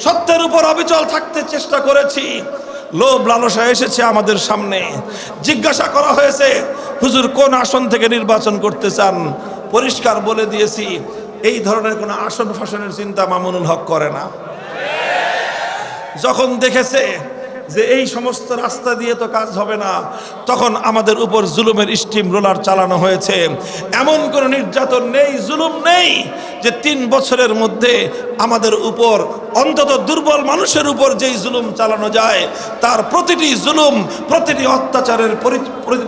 সত্যের উপর অবিচল থাকতে চেষ্টা করেছি। লোভ লালসা এসেছে আমাদের সামনে। জিজ্ঞাসা করা হয়েছে, হুজুর কোন আসন থেকে নির্বাচন করতে চান? পরিষ্কার বলে দিয়েছি, এই ধরনের কোনো আসন ফাসনের চিন্তা মামুনুল হক করে না। যখন দেখেছে যে এই সমস্ত রাস্তা দিয়ে তো কাজ হবে না, তখন আমাদের উপর জুলুমের স্টিম রোলার চালানো হয়েছে। এমন কোনো নির্যাতন নেই, জুলুম নেই যে 3 বছরের মধ্যে আমাদের উপর, অন্তত দুর্বল মানুষের উপর যেই জুলুম চালানো যায়, তার প্রতিটি জুলুম,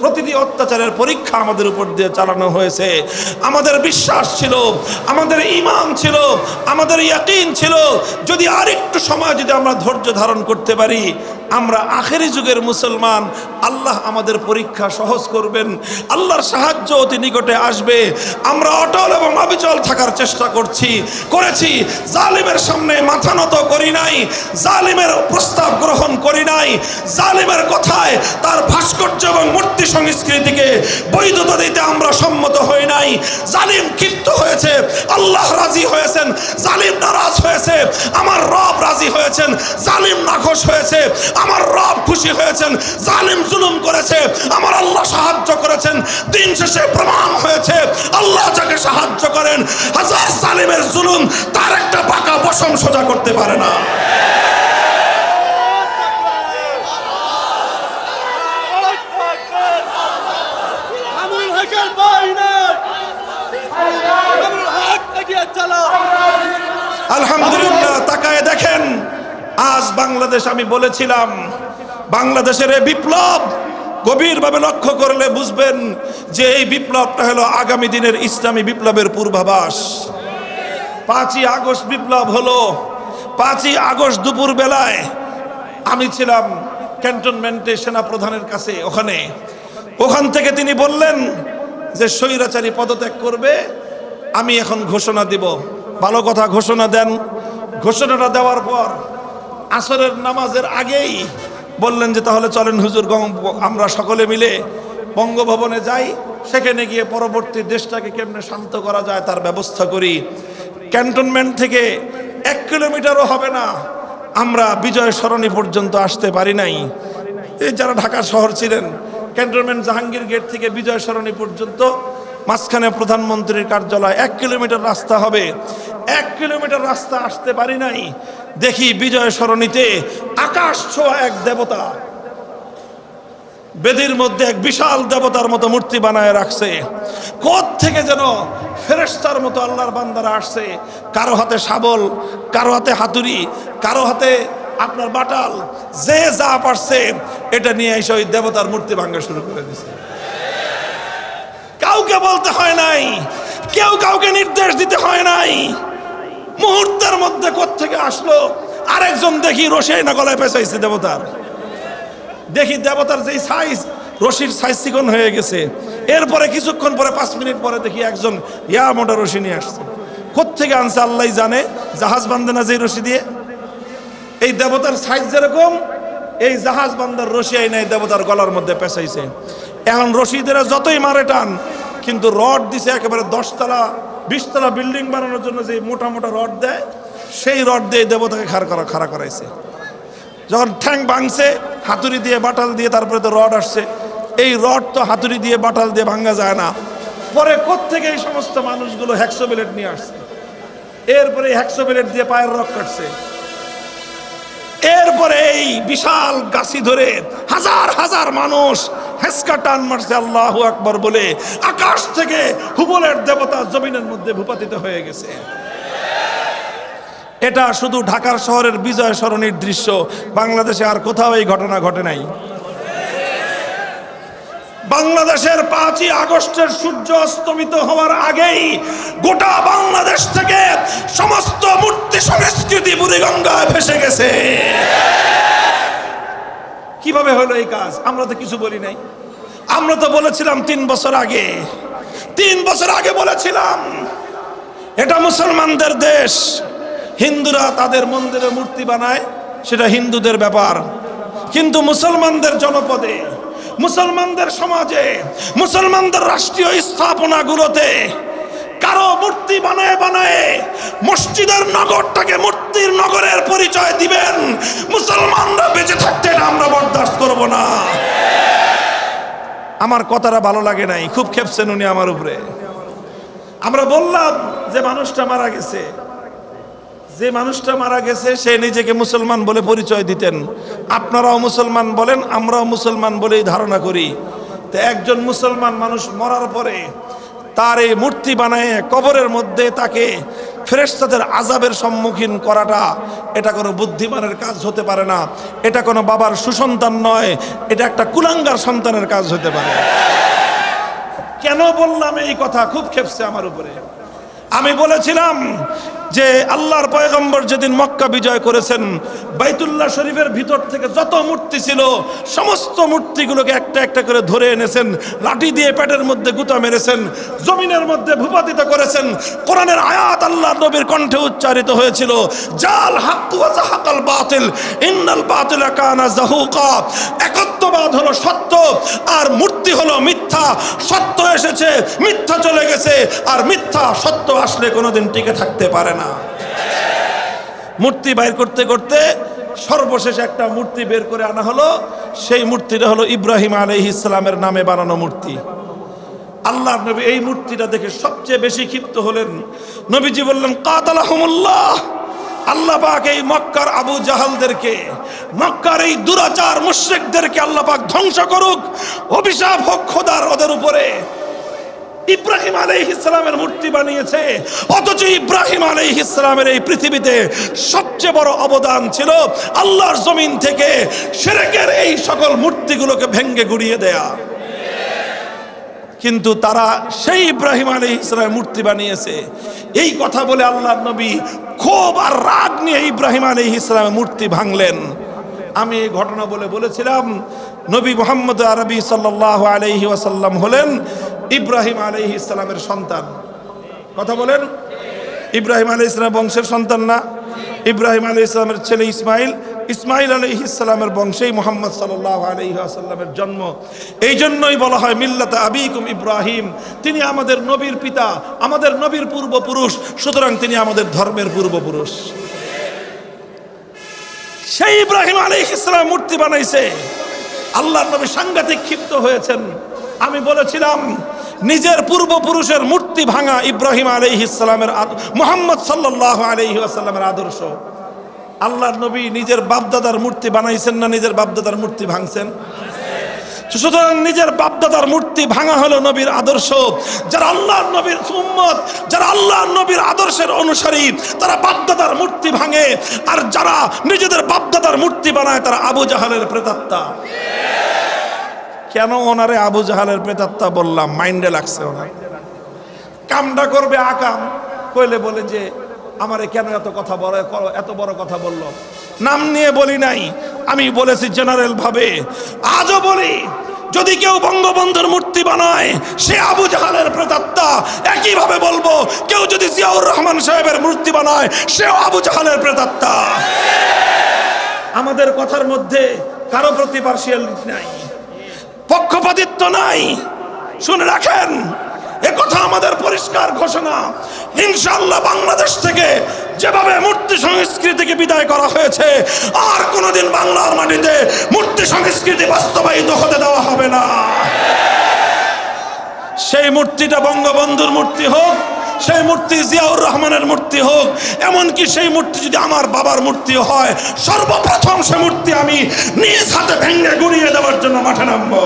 প্রতিটি অত্যাচারের পরীক্ষা আমাদের উপর দিয়ে চালানো হয়েছে। আমাদের বিশ্বাস ছিল, আমাদের ঈমান ছিল, আমাদের ইয়াকিন ছিল, যদি আরেকটু সময় যদি আমরা ধৈর্য ধারণ করতে পারি, আমরা আখেরি যুগের মুসলমান। আল্লাহ আমাদের পরীক্ষা সহজ করবেন, আল্লাহর সাহায্য অতি নিকটে আসবে। আমরা অটল এবং অবিচল থাকার চেষ্টা করেছি। জালিমের সামনে মাথা নত করি নাই, জালিমের প্রস্তাব গ্রহণ করি নাই, জালিমের কথায় তার ভাস্কর্য এবং মূর্তি সংস্কৃতিকে বৈধতা দিতে আমরা সম্মত হই নাই। জালিম ক্ষিপ্ত হয়েছে, আল্লাহ রাজি হয়েছেন। জালিম নারাজ হয়েছে, আমার রব রাজি হয়েছেন। জালিম নাখোশ হয়েছে, আমার রব খুশি হয়েছেন। জালিম জুলুম করেছে, আমার আল্লাহ সাহায্য করেছেন। দিন শেষে প্রমাণ হয়েছে, আল্লাহ যাকে সাহায্য করেন, হাজার জালিমের জুলুম তার একটা বাঁকা বসন সোজা করতে পারে না। আলহামদুলিল্লাহ, তাকায় দেখেন আজ বাংলাদেশ। আমি বলেছিলাম বাংলাদেশের এই বিপ্লব গভীরভাবে লক্ষ্য করলে বুঝবেন যে এই বিপ্লবটা হলো আগামী দিনের ইসলামী বিপ্লবের পূর্বাভাস। 5ই আগস্ট বিপ্লব হলো। 5ই আগস্ট দুপুর বেলায় আমি ছিলাম ক্যান্টনমেন্টে সেনা প্রধানের কাছে। ওখান থেকে তিনি বললেন যে স্বৈরাচারী পদত্যাগ করবে, আমি এখন ঘোষণা দিব। ভালো কথা, ঘোষণা দেন। ঘোষণাটা দেওয়ার পর আসরের নামাজের আগেই বললেন যে তাহলে চলেন হুজুর, আমরা সকলে মিলে বঙ্গভবনে যাই, সেখানে গিয়ে পরবর্তী দেশটাকে কেমনে শান্ত করা যায় তার ব্যবস্থা করি। ক্যান্টনমেন্ট থেকে 1 কিলোমিটারও হবে না, আমরা বিজয় সরণি পর্যন্ত আসতে পারি নাই। এই যারা ঢাকা শহর ছিলেন, ক্যান্টনমেন্ট জাহাঙ্গীর গেট থেকে বিজয় সরণি পর্যন্ত মাঝখানে প্রধানমন্ত্রীর কার্যালয়, 1 কিলোমিটার রাস্তা হবে। 1 কিলোমিটার রাস্তা আসতে পারি নাই। দেখি বিজয় সরণিতে আকাশ ছোঁয়া এক দেবতা, বেদির মধ্যে এক বিশাল দেবতার মতো মূর্তি বানায় রাখছে। কোথা থেকে যেন ফেরেশতার মতো আল্লাহর বান্দারা আসছে। কারো হাতে শাবল, কারো হাতে হাতুড়ি, কারো হাতে আপনার বাটাল, যে যা পারছে এটা নিয়ে এসে ওই দেবতার মূর্তি ভাঙা শুরু করে দিছে। কাউকে বলতে হয় নাই, কেউ কাউকে নির্দেশ দিতে হয় নাই। মুহূর্তের মধ্যে কোত্থেকে আসলো আরেকজন, দেখি রশি না গলায় পেঁচাইছে দেবতার। দেখি দেবতার যেই সাইজ, রশির সাইজ চিকন হয়ে গেছে। এরপরে কিছুক্ষণ পরে 5 মিনিট পরে দেখি একজন মোটা রশি নিয়ে আসছে। কোত্থেকে আনছে আল্লাহ জানে। জাহাজ বান্ধে না যেই রশি দিয়ে, এই দেবতার সাইজ যেরকম, এই জাহাজ বান্ধার রশি আই নাই দেবতার গলার মধ্যে পেঁচাইছে। এখন রশিদের যতই মারে টান, কিন্তু রড দিছে একেবারে 10 তলা 20 তলা বিল্ডিং বানানোর জন্য যে মোটা মোটা রড দেয়, সেই রড দিয়ে দেবতাকে খাড়া করাইছে। যখন ঠ্যাং ভাঙছে হাতুড়ি দিয়ে বাটাল দিয়ে, তারপরে তো রড আসছে। এই রড তো হাতুড়ি দিয়ে বাটাল দিয়ে ভাঙা যায় না। পরে কোত্থেকে এই সমস্ত মানুষগুলো হ্যাকসো ব্লেড নিয়ে আসছে। এরপরে হ্যাকসো ব্লেড দিয়ে পায়ের রক কাটছে। এরপরে এই বিশাল গাছি ধরে হাজার হাজার মানুষ হেসকা টান মারছে আল্লাহু আকবার বলে। আকাশ থেকে হুবলের দেবতা জমিনের মধ্যে ভূপাতিত হয়ে গেছে। এটা শুধু ঢাকার শহরের বিজয় সরণির দৃশ্য, বাংলাদেশে আর কোথাও এই ঘটনা ঘটে নাই। বাংলাদেশের 5ই আগস্টের সূর্য অস্তমিত হওয়ার আগেই গোটা বাংলাদেশ থেকে সমস্ত মূর্তি সংস্কৃতি বুড়িগঙ্গায় ভেসে গেছে। কিভাবে হলো এই কাজ? আমরা তো কিছু বলি নাই। আমরা তো বলেছিলাম 3 বছর আগে বলেছিলাম এটা মুসলমানদের দেশ। হিন্দুরা তাদের মন্দিরে মূর্তি বানায়, সেটা হিন্দুদের ব্যাপার। কিন্তু মুসলমানদের জনপদে, মুসলমানদের সমাজে, মুসলমানদের রাষ্ট্রীয় স্থাপনাগুলোতে কারো মূর্তি বানায় বানায় মসজিদের নগরটাকে মূর্তির নগরের পরিচয় দিবেন, মুসলমানরা বেঁচে থাকতে এটা আমরা বরদাস্ত করব না। আমার কথাটা ভালো লাগে নাই, খুব খেপছেন উনি আমার উপরে। আমরা বললাম যে মানুষটা মারা গেছে, যে মানুষটা মারা গেছে সে নিজেকে মুসলমান বলে পরিচয় দিতেন। আপনারাও মুসলমান বলেন, আমরাও মুসলমান বলেই ধারণা করি। তো একজন মুসলমান মানুষ মরার পরে তার এই মূর্তি বানায় কবরের মধ্যে তাকে ফেরেশতাদের আযাবের সম্মুখীন করাটা এটা কোনো বুদ্ধিমানের কাজ হতে পারে না, এটা কোনো বাবার সুসন্তান নয়, এটা একটা কুলাঙ্গার সন্তানের কাজ হতে পারে। কেন বললাম এই কথা? খুব খেপছে আমার উপরে। আমি বলেছিলাম যে আল্লাহর পয়গম্বর যেদিন মক্কা বিজয় করেছেন, বাইতুল্লাহ শরীফের ভিতর থেকে যত মূর্তি ছিল সমস্ত মূর্তিগুলোকে একটা একটা করে ধরে এনেছেন, লাঠি দিয়ে পেটের মধ্যে গুতা মেরেছেন, জমিনের মধ্যে ভূপাতিত করেছেন। কোরআনের আয়াত আল্লাহর নবীর কণ্ঠে উচ্চারিত হয়েছিল, জাল হাক্কু ওয়া যাহাকাল বাতিল ইন্নাল বাতিলা কানা যাহুকা। একত্ববাদ হলো সত্য আর মূর্তি হলো মিথ্যা। সত্য এসেছে, মিথ্যা চলে গেছে, আর মিথ্যা সত্য আসলে কোনোদিন টিকে থাকতে পারে না। মূর্তি বাইর করতে করতে সর্বশেষ একটা মূর্তি বের করে আনা হলো। সেই মূর্তিটা হলো ইব্রাহিম আলাইহিস সালামের নামে বানানো মূর্তি। আল্লাহর নবী এই মূর্তিটা দেখে সবচেয়ে বেশি ক্ষিপ্ত হলেন। নবীজি বললেন, কাতালাহুমুল্লাহ, আল্লাহ পাক এই মক্কার আবু জাহালদেরকে, মক্কার এই দুরাচার মুশরিকদেরকে আল্লাহ পাক ধ্বংস করুক, অভিশাপ হোক খোদার ওদের উপরে। ইব্রাহিম আলাইহিস সালামের মূর্তি বানিয়েছে, অথচ ইব্রাহিম আলাইহিস সালামের এই পৃথিবীতে সবচেয়ে বড় অবদান ছিল আল্লাহর জমিন থেকে শিরকের এই সকল মূর্তিগুলোকে ভেঙে গুড়িয়ে দেয়া। কিন্তু তারা সেই ইব্রাহিম আলাইহিস সালামের মূর্তি বানিয়েছে। এই কথা বলে আল্লাহর নবী ক্ষোভ আর রাগ নিয়ে ইব্রাহিম আলাইহিস সালামের মূর্তি ভাঙলেন। আমি এই ঘটনা বলেছিলাম, নবী মুহাম্মদ আরবি সাল্লাল্লাহু আলাইহি ওয়াসাল্লাম হলেন ইব্রাহিম আলাইহিস সালামের সন্তান। কথা বলেন, ইব্রাহিম আলাইহিস সালাম বংশের সন্তান না? ইব্রাহিম আলাইহিস সালামের ছেলে ইসমাইল, ইসমাইল আলাইহিস সালামের বংশেই মুহাম্মদ সাল্লাল্লাহু আলাইহি ওয়াসাল্লামের জন্ম। এই জন্যই বলা হয় মিল্লাতা আবিকুম ইব্রাহিম, তিনি আমাদের নবীর পিতা, আমাদের নবীর পূর্বপুরুষ, সুতরাং তিনি আমাদের ধর্মের পূর্বপুরুষ। সেই ইব্রাহিম আলাইহিস সালাম মূর্তি বানাইছে। আল্লাহর নবী সাংঘাতিক ক্ষিপ্ত হয়েছেন। আমি বলেছিলাম নিজের পূর্বপুরুষের মূর্তি ভাঙা ইব্রাহিম আলাইহিস সালামের, মুহাম্মদ সাল্লাল্লাহু আলাইহি ওয়াসাল্লামের আদর্শ। আল্লাহর নবী নিজের বাপদাদার মূর্তি বানাইছেন না নিজের বাপদাদার মূর্তি ভাঙছেন? সুতরাং নিজের বাপদাদার মূর্তি ভাঙা হলো নবীর আদর্শ। যারা আল্লাহর নবীর উম্মত, যারা আল্লাহর নবীর আদর্শের অনুসারী, তারা বাপদাদার মূর্তি ভাঙে। আর যারা নিজেদের বাপদাদার মূর্তি বানায় তারা আবু জাহালের প্রেতাত্মা। কেন ওনারে আবু জাহালের প্রেতাত্মা বললাম? মাইন্ডে লাগছে ওনার। কামটা করবে আকাম কইলে বলে যে আমারে কেন এত বড় কথা বললো। নাম নিয়ে বলি নাই, আমি বলেছি জেনারেল ভাবে। আজও বলি, যদি কেউ বঙ্গবন্ধুর মূর্তি বানায় সে আবু জাহালের প্রেতাত্মা। একইভাবে বলবো, কেউ যদি জিয়াউর রহমান সাহেবের মূর্তি বানায় সেও আবু জাহালের প্রেতাত্মা। আমাদের কথার মধ্যে কারো প্রতি পার্সিয়ালিটি নাই, পক্ষপাতিত্ব নাই। শুনে রাখেন, একথা আমাদের পরিষ্কার ঘোষণা। ইনশাআল্লাহ বাংলাদেশ থেকে যেভাবে মূর্তি সংস্কৃতিকে বিদায় করা হয়েছে, আর কোনোদিন বাংলার মাটিতে মূর্তি সংস্কৃতি বাস্তবায়িত হতে দেওয়া হবে না। সেই মূর্তিটা বঙ্গবন্ধুর মূর্তি হোক, সেই মূর্তি জিয়াউর রহমানের মূর্তি হোক, এমনকি সেই মূর্তি যদি আমার বাবার মূর্তি হয়, সর্বপ্রথম সে মূর্তি আমি নিজ হাতে ভেঙে গুড়িয়ে দেওয়ার জন্য মাঠে নামবো।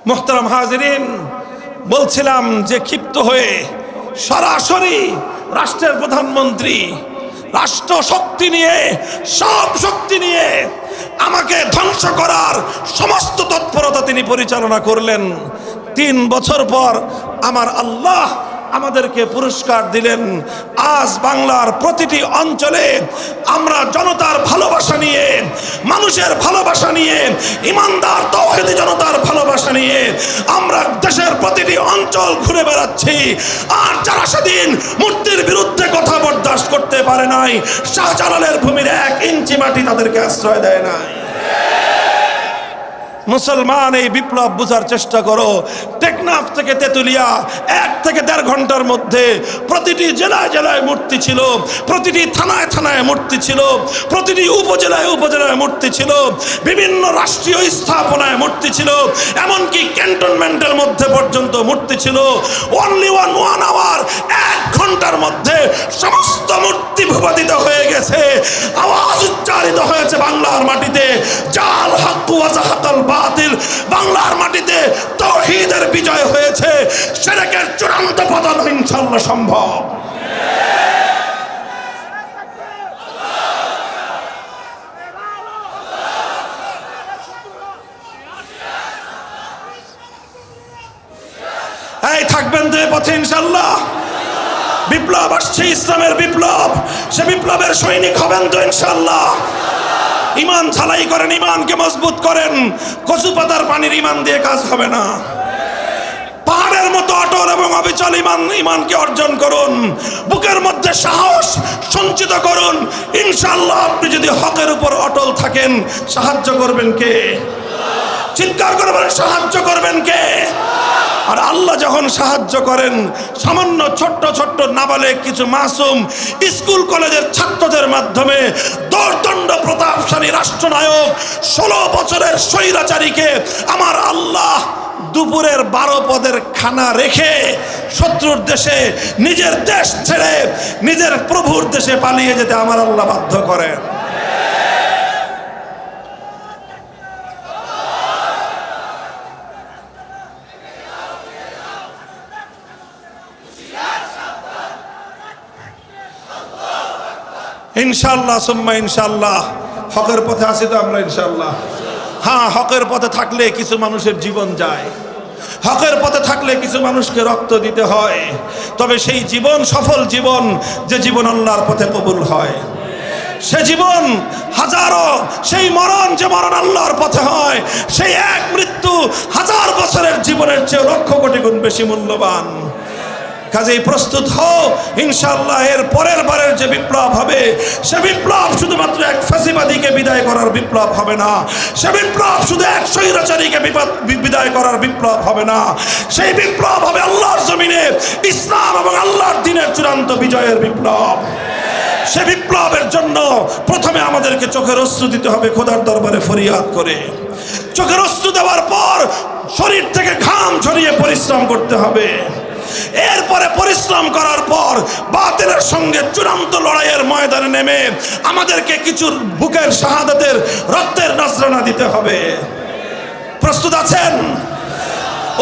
মুহতারাম হাজিরিন, বলছিলাম যে ক্ষিপ্ত হয়ে সরাসরি রাষ্ট্রের প্রধানমন্ত্রী রাষ্ট্র শক্তি নিয়ে, সব শক্তি নিয়ে আমাকে ধ্বংস করার সমস্ত তৎপরতা তিনি পরিচালনা করলেন। 3 বছর পর আমার আল্লাহ আমাদেরকে পুরস্কার দিলেন। আজ বাংলার প্রতিটি অঞ্চলে আমরা জনতার ভালোবাসা নিয়ে, মানুষের ভালোবাসা নিয়ে, ইমানদার তাওহীদি জনতার ভালোবাসা নিয়ে আমরা দেশের প্রতিটি অঞ্চল ঘুরে বেড়াচ্ছি। আর যারা সেদিন মূর্তির বিরুদ্ধে কথা বরদাস্ত করতে পারে নাই, শাহজালালের ভূমির 1 ইঞ্চি মাটি তাদেরকে আশ্রয় দেয় নাই। মুসলমান এই বিপ্লব বুঝার চেষ্টা করো। টেকনাফ থেকে তেতুলিয়া 1 থেকে 1.5 ঘন্টার মধ্যে প্রতিটি জেলায় জেলায় মূর্তি ছিল, প্রতিটি থানায় থানায় মূর্তি ছিল, প্রতিটি উপজেলায় উপজেলায় মূর্তি ছিল, বিভিন্ন রাষ্ট্রীয় স্থাপনায় মূর্তি ছিল, এমনকি ক্যান্টনমেন্টের মধ্যে পর্যন্ত মূর্তি ছিল। অনলি 1 আওয়ার, 1 ঘন্টার মধ্যে সমস্ত মূর্তি ভূপাতিত হয়ে গেছে। আওয়াজ উচ্চারিত হয়েছে বাংলার মাটিতে, জাল হাক্কু ওয়া যাহাকাল বাতিল। বাংলার মাটিতে তাওহীদের বিজয় হয়েছে, শিরকের চূড়ান্ত পতন ইনশাআল্লাহ সম্ভব। এই থাকবেন তো এই পথে ইনশাআল্লাহ। বিপ্লব আসছে, ইসলামের বিপ্লব, সে বিপ্লবের সৈনিক হবেন তো ইনশাআল্লাহ। ঈমান ঝালাই করেন, ঈমানকে মজবুত করেন। কচু পাতার পানির ঈমান দিয়ে কাজ হবে না। পাহাড়ের মতো অটল এবং অবিচল ঈমানকে অর্জন করুন। বুকের মধ্যে সাহস সঞ্চিত করুন। ইনশাআল্লাহ আপনি যদি হকের উপর অটল থাকেন, সাহায্য করবেন কে? চিৎকার করবেন, সাহায্য করবেন কে? আর আল্লাহ যখন সাহায্য করেন, সামান্য ছোট্ট ছোট্ট নাবালেগ কিছু মাসুম স্কুল কলেজের ছাত্রদের মাধ্যমে দোর্দণ্ড প্রতাপশালী রাষ্ট্রনায়ক 16 বছরের স্বৈরাচারীকে আমার আল্লাহ দুপুরের 12 পদের খানা রেখে শত্রুর দেশে, নিজের দেশ ছেড়ে নিজের প্রভুর দেশে পালিয়ে যেতে আমার আল্লাহ বাধ্য করেন। ইনশাআল্লাহ সুম্মা ইনশাআল্লাহ। হকের পথে আছি তো আমরা ইনশাআল্লাহ। হ্যাঁ, হকের পথে থাকলে কিছু মানুষের জীবন যায়, হকের পথে থাকলে কিছু মানুষকে রক্ত দিতে হয়, তবে সেই জীবন সফল জীবন, যে জীবন আল্লাহর পথে কবুল হয়। সে জীবন হাজারো, সেই মরণ যে মরণ আল্লাহর পথে হয়, সেই এক মৃত্যু 1000 বছরের জীবনের চেয়ে লক্ষ কোটি গুণ বেশি মূল্যবান। কাজেই প্রস্তুত হও, ইনশাআল্লাহ এর পরের বারের যে বিপ্লব হবে, সে বিপ্লব শুধুমাত্র এক ফ্যাসিবাদীকে বিদায় করার বিপ্লব হবে না, সে বিপ্লব শুধু এক স্বৈরাচারীকে বিদায় করার বিপ্লব হবে না, সেই বিপ্লব হবে আল্লাহর জমিনে ইসলাম এবং আল্লাহর দ্বীনের চূড়ান্ত বিজয়ের বিপ্লব। সে বিপ্লবের জন্য প্রথমে আমাদেরকে চোখের অশ্রু দিতে হবে খোদার দরবারে ফরিয়াদ করে। চোখের অশ্রু দেওয়ার পর শরীর থেকে ঘাম ঝরিয়ে পরিশ্রম করতে হবে। এরপরে পরিশ্রম করার পর বাতিলের সঙ্গে চূড়ান্ত লড়াইয়ের ময়দানে নেমে আমাদেরকে কিছু বুকের শাহাদাতের রক্তের নজরানা দিতে হবে। প্রস্তুত আছেন?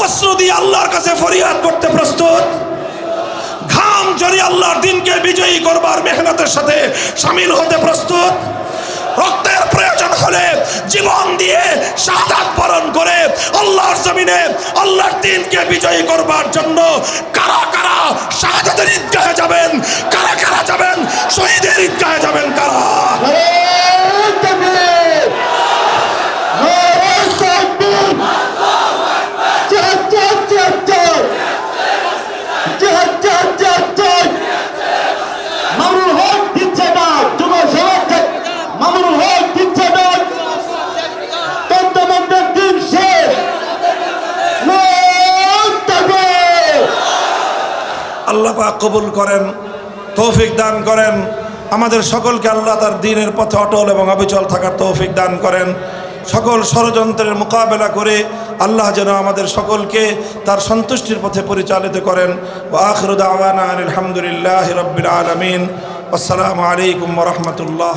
অশ্রু দিয়ে আল্লাহর কাছে ফরিয়াদ করতে প্রস্তুত? ঘাম ঝরিয়ে আল্লাহর দ্বীনকে বিজয়ী করবার মেহনতের সাথে শামিল হতে প্রস্তুত? রক্তের প্রয়োজন হলে জীবন দিয়ে শাহাদাত বরণ করে আল্লাহর জমিনে আল্লাহর দ্বীনকে বিজয়ী করবার জন্য কারা কারা শাহাদাতের ঈদগাহে যাবেন, কারা কারা যাবেন শহীদের ঈদগাহে যাবেন, কারা? আল্লাহ পাক কবুল করেন, তৌফিক দান করেন। আমাদের সকলকে আল্লাহ তার দ্বীনের পথে অটল এবং অবিচল থাকার তৌফিক দান করেন। সকল ষড়যন্ত্রের মোকাবেলা করে আল্লাহ যেন আমাদের সকলকে তার সন্তুষ্টির পথে পরিচালিত করেন। ওয়া আখিরু দাওয়ানা আলহামদুলিল্লাহি রাব্বিল আলামিন। আসসালামু আলাইকুম ওয়া রাহমাতুল্লাহ।